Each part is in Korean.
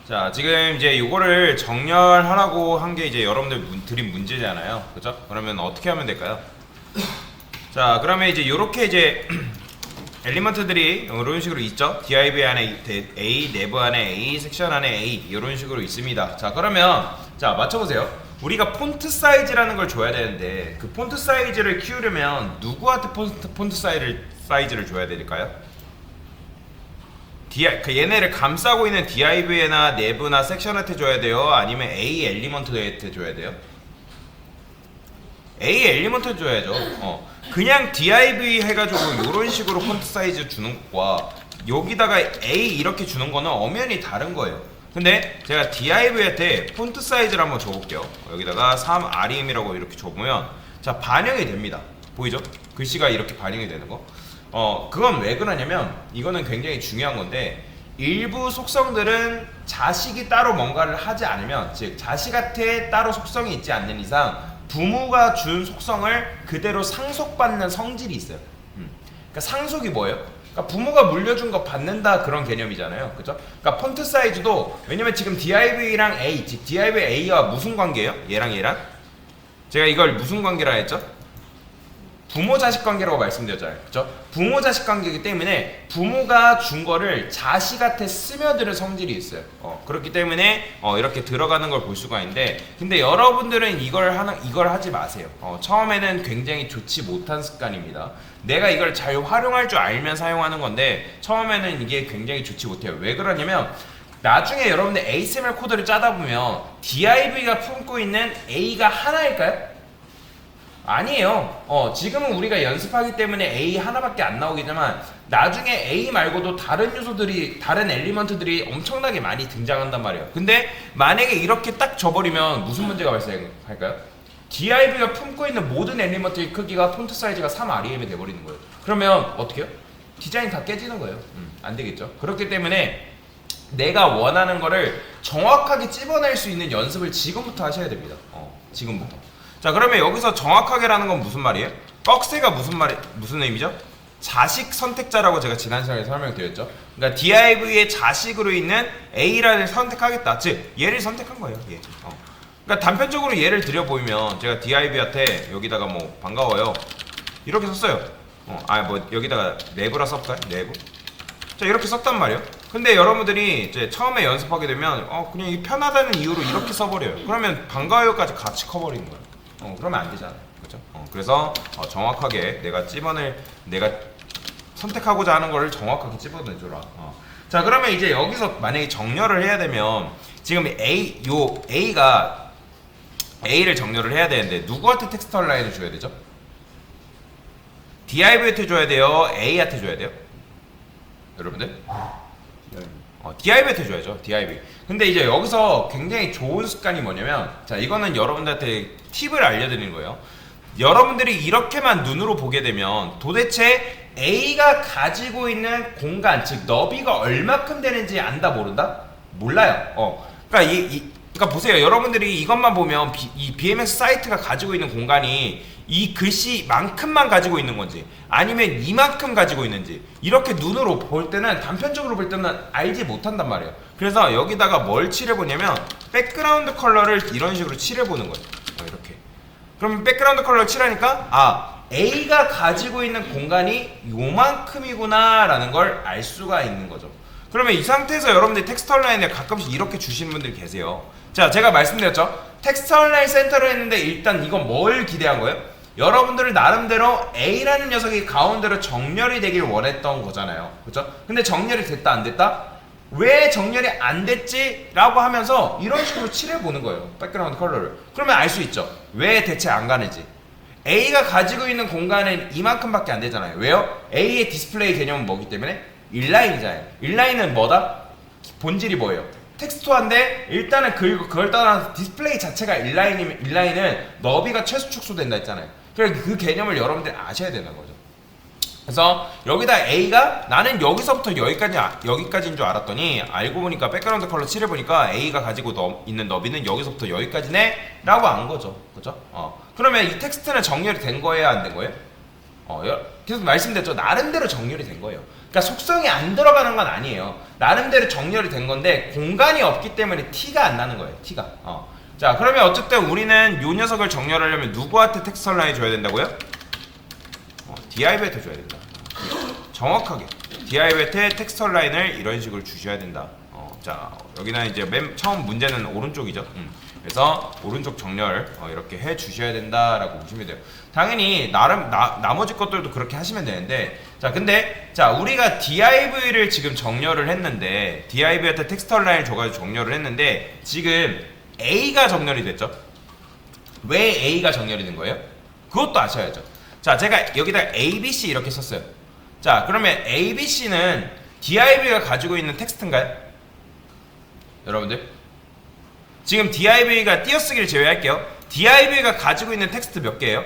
자, 지금 이제 요거를 정렬하라고 한 게 이제 여러분들 드린 문제잖아요. 그죠? 그러면 어떻게 하면 될까요? 자, 그러면 이제 요렇게 이제 엘리먼트들이 이런 식으로 있죠. div 안에 A, 내부 안에 A, 섹션 안에 A 이런 식으로 있습니다. 자, 그러면 자 맞춰보세요. 우리가 폰트 사이즈라는 걸 줘야 되는데 그 폰트 사이즈를 키우려면 누구한테 폰트 사이즈를 줘야 될까요? 얘네를 감싸고 있는 div나 내부나 섹션한테 줘야 돼요? 아니면 A 엘리먼트한테 줘야 돼요? A 엘리먼트 줘야죠. 그냥 div 해가지고 이런 식으로 폰트 사이즈 주는 것과 여기다가 A 이렇게 주는 거는 엄연히 다른 거예요. 근데 제가 div한테 폰트 사이즈를 한번 줘볼게요. 여기다가 3REM이라고 이렇게 줘보면 자 반영이 됩니다. 보이죠? 글씨가 이렇게 반영이 되는 거. 그건 왜 그러냐면 이거는 굉장히 중요한 건데 일부 속성들은 자식이 따로 뭔가를 하지 않으면 즉 자식한테 따로 속성이 있지 않는 이상 부모가 준 속성을 그대로 상속받는 성질이 있어요. 그러니까 상속이 뭐예요? 그러니까 부모가 물려준 거 받는다 그런 개념이잖아요. 그죠? 그러니까 폰트 사이즈도 왜냐면 지금 div랑 A, 즉 div A와 무슨 관계예요? 얘랑 얘랑? 제가 이걸 무슨 관계라 했죠? 부모 자식 관계라고 말씀드렸잖아요. 그죠? 부모 자식 관계이기 때문에 부모가 준 거를 자식한테 스며드는 성질이 있어요. 그렇기 때문에 이렇게 들어가는 걸 볼 수가 있는데 근데 여러분들은 이걸 하지 마세요. 처음에는 굉장히 좋지 못한 습관입니다. 내가 이걸 잘 활용할 줄 알면 사용하는 건데 처음에는 이게 굉장히 좋지 못해요. 왜 그러냐면 나중에 여러분들 HTML 코드를 짜다 보면 div가 품고 있는 A가 하나일까요? 아니에요. 지금은 우리가 연습하기 때문에 A 하나밖에 안 나오겠지만 나중에 A 말고도 다른 요소들이 다른 엘리먼트들이 엄청나게 많이 등장한단 말이에요. 근데 만약에 이렇게 딱 줘버리면 무슨 문제가 발생할까요? div가 품고 있는 모든 엘리먼트의 크기가 폰트 사이즈가 3REM이 돼버리는 거예요. 그러면 어떻게 해요? 디자인 다 깨지는 거예요. 안 되겠죠. 그렇기 때문에 내가 원하는 거를 정확하게 찝어낼 수 있는 연습을 지금부터 하셔야 됩니다. 지금부터. 자, 그러면 여기서 정확하게라는 건 무슨 말이에요? 꺽쇠가 무슨 의미죠? 자식 선택자라고 제가 지난 시간에 설명드렸죠. 그러니까 div의 자식으로 있는 A를 선택하겠다. 즉 얘를 선택한 거예요. 얘. 그러니까 단편적으로 예를 들여 보이면 제가 div한테 여기다가 뭐 반가워요 이렇게 썼어요. 뭐 여기다가 내부라 써볼까요? 내부. 자, 이렇게 썼단 말이에요. 근데 여러분들이 이제 처음에 연습하게 되면 그냥 이 편하다는 이유로 이렇게 써버려요. 그러면 반가워요까지 같이 커버리는 거예요. 그러면 안 되잖아요. 그렇죠? 그래서 정확하게 내가 선택하고자 하는 거를 정확하게 집어내줘라. 자, 그러면 이제 여기서 만약에 정렬을 해야 되면 지금 A가 A를 정렬을 해야 되는데 누구한테 텍스트 라인을 줘야 되죠? div한테 줘야 돼요? A한테 줘야 돼요? 여러분들? div한테 줘야죠. div. 근데 이제 여기서 굉장히 좋은 습관이 뭐냐면 자, 이거는 여러분들한테 팁을 알려드리는 거예요. 여러분들이 이렇게만 눈으로 보게 되면 도대체 A가 가지고 있는 공간, 즉 너비가 얼마큼 되는지 안다 모른다? 몰라요. 그러니까 보세요. 여러분들이 이것만 보면 이 BMS 사이트가 가지고 있는 공간이 이 글씨만큼만 가지고 있는 건지 아니면 이만큼 가지고 있는지 이렇게 눈으로 볼 때는 단편적으로 볼 때는 알지 못한단 말이에요. 그래서 여기다가 뭘 칠해보냐면 백그라운드 컬러를 이런 식으로 칠해보는 거예요. 이렇게. 그럼 백그라운드 컬러를 칠하니까 A가 가지고 있는 공간이 요만큼이구나 라는 걸 알 수가 있는 거죠. 그러면 이 상태에서 여러분들이 텍스트 온라인에 가끔씩 이렇게 주시는 분들이 계세요. 자, 제가 말씀드렸죠. 텍스트 온라인 센터로 했는데 일단 이건 뭘 기대한 거예요? 여러분들을 나름대로 A라는 녀석이 가운데로 정렬이 되길 원했던 거잖아요. 그렇죠? 근데 정렬이 됐다 안 됐다? 왜 정렬이 안 됐지? 라고 하면서 이런 식으로 칠해보는 거예요. 백그라운드 컬러를. 그러면 알 수 있죠. 왜 대체 안 가는지. A가 가지고 있는 공간은 이만큼밖에 안 되잖아요. 왜요? A의 디스플레이 개념은 뭐기 때문에? 인라인이잖아요. 인라인은 뭐다? 본질이 뭐예요? 텍스트화인데 일단은 그걸 떠나서 디스플레이 자체가 인라인은 너비가 최소 축소된다 했잖아요. 그래서 그 개념을 여러분들이 아셔야 되는 거죠. 그래서 여기다 A가 나는 여기서부터 여기까지인 줄 알았더니 알고 보니까 백그라운드 컬러 칠해보니까 A가 가지고 있는 너비는 여기서부터 여기까지네 라고 안 거죠. 그죠? 그러면 이 텍스트는 정렬이 된 거예요? 안 된 거예요? 계속 말씀드렸죠. 나름대로 정렬이 된 거예요. 그러니까 속성이 안 들어가는 건 아니에요. 나름대로 정렬이 된 건데 공간이 없기 때문에 티가 안 나는 거예요. 티가. 자, 그러면 어쨌든 우리는 요 녀석을 정렬하려면 누구한테 텍스처 라인 줘야 된다고요? DIB한테 줘야 된다. 정확하게 DIB한테 텍스처 라인을 이런 식으로 주셔야 된다. 자, 여기는 이제 맨 처음 문제는 오른쪽이죠. 그래서 오른쪽 정렬 이렇게 해 주셔야 된다라고 보시면 돼요. 당연히 나머지 것들도 그렇게 하시면 되는데, 자, 근데 자, 우리가 div를 지금 정렬을 했는데 div한테 텍스처 라인을 줘가지고 정렬을 했는데 지금 a가 정렬이 됐죠. 왜 a가 정렬이 된 거예요? 그것도 아셔야죠. 자, 제가 여기다 abc 이렇게 썼어요. 자, 그러면 abc는 div가 가지고 있는 텍스트인가요? 여러분들 지금 div가 띄어쓰기를 제외할게요. div가 가지고 있는 텍스트 몇 개예요?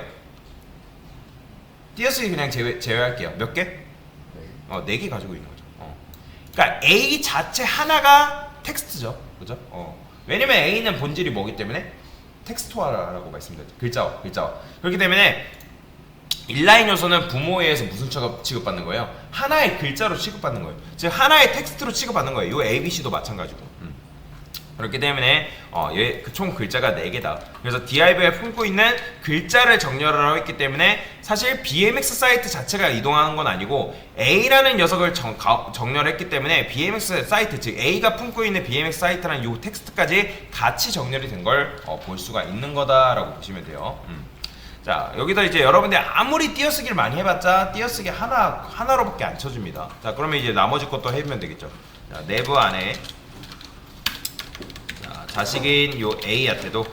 띄어쓰기 그냥 제외할게요. 몇 개? 4개 가지고 있는 거죠. 그러니까 A 자체 하나가 텍스트죠. 그죠? 왜냐면 A는 본질이 뭐기 때문에 텍스트화라고 말씀드렸죠. 글자화. 그렇기 때문에 인라인 요소는 부모에 의해서 무슨 취급받는 거예요? 하나의 글자로 취급받는 거예요. 즉 하나의 텍스트로 취급받는 거예요. 요 ABC도 마찬가지고. 그렇기 때문에 총 글자가 4개다. 그래서 div가 품고 있는 글자를 정렬을 하고 있기 때문에 사실 BMX 사이트 자체가 이동하는 건 아니고 A라는 녀석을 정렬했기 때문에 BMX 사이트, 즉 A가 품고 있는 BMX 사이트라는 요 텍스트까지 같이 정렬이 된 걸 볼 수가 있는 거다라고 보시면 돼요. 자, 여기다 이제 여러분들 아무리 띄어쓰기를 많이 해봤자 띄어쓰기 하나로밖에 안 쳐줍니다. 자, 그러면 이제 나머지 것도 해보면 되겠죠. 자, 내부 안에 자식인 요 A한테도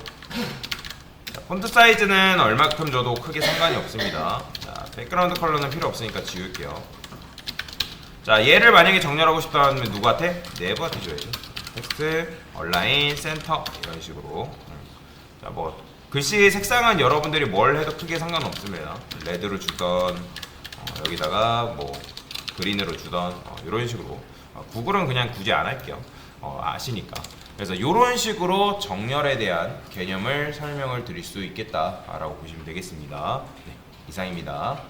폰트 사이즈는 얼마큼 줘도 크게 상관이 없습니다. 자, 백그라운드 컬러는 필요 없으니까 지울게요. 자, 얘를 만약에 정렬하고 싶다면 누구한테? 내부한테 줘야죠. 텍스트, 얼라인, 센터 이런 식으로. 자, 뭐 글씨 색상은 여러분들이 뭘 해도 크게 상관없습니다. 레드로 주던 여기다가 뭐 그린으로 주던 이런 식으로. 구글은 그냥 굳이 안 할게요. 아시니까. 그래서 이런 식으로 정렬에 대한 개념을 설명을 드릴 수 있겠다라고 보시면 되겠습니다. 네, 이상입니다.